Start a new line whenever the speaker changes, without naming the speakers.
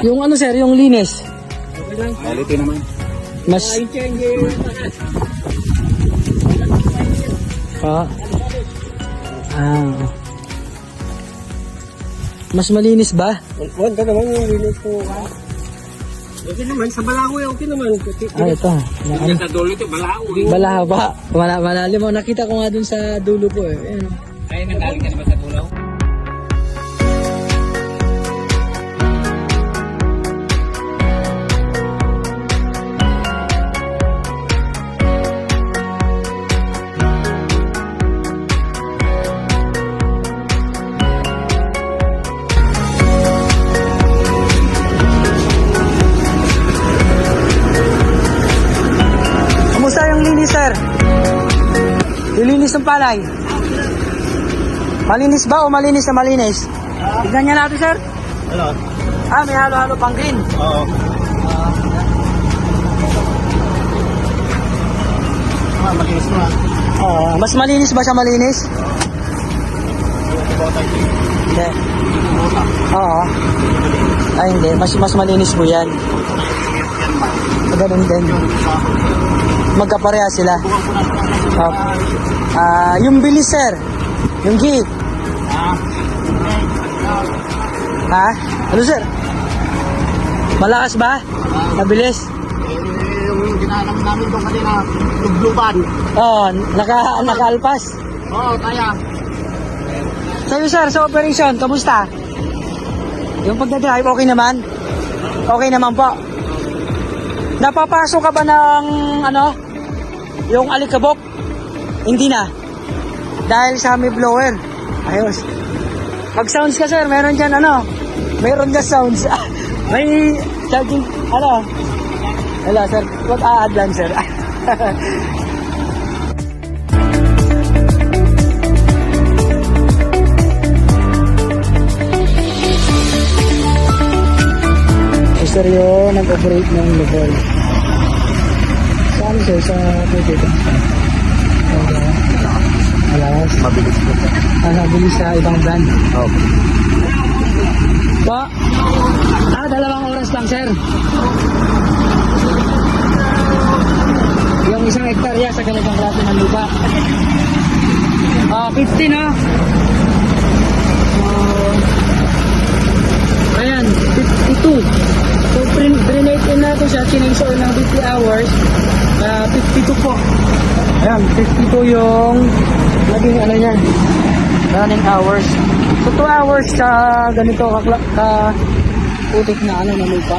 Yung ano sir, yung linis.
Quality naman.
Mas... Mas malinis ba?
Wala naman yung linis ko. Okay naman, sa Balawi okay naman.
Ito.
Sa dulo ito, Balawi.
Balahaba. Malalim mo. Nakita ko nga dun sa dulo po eh. Ayan.
Ay, nanggaling ka naman sa dulo?
Kamusta yung linis sir? Yung linis ng palay? Malinis ba o malinis na malinis? Tignan niya natin sir.
Ano?
May halo-halo pang green.
Oo. Malinis na.
Mas malinis ba siya malinis? Hindi. Oo. Ay hindi, mas malinis po yan. Ganun din. Magkapareha sila. Yung bilis sir. Yung G. Ha? Ano sir? Malakas ba? Mabilis?
Yung ginanam namin doon kanina, lubluban.
Nakaalpas.
Oo, kaya.
Sa'yo sir, sa operation, kamusta? Yung pagdadrive, okay naman? Okay naman po. Napapasok ka ba ng yung alikabok? Hindi na. Dahil sa may blower. Ayos. Pag sounds ka sir, meron dyan meron ka sounds. May charging, wala sir, wag a-add lang sir. Sir yun, nag-operate ng level. Saan sir? Sa pwede ba? Alas.
Mabilis po.
Mabilis sa ibang brand.
Okay.
Po? 2 oras lang sir. Yung 1 hektarya sa ganitong klase ng lupa. 50 no? Ayan, 52. So, pre-nate in natin siya, chinage oil ng 50 hours, 52 po. Ayan, 52 yung naging niya, running hours. So, 2 hours sa ganito ka putik na na lupa.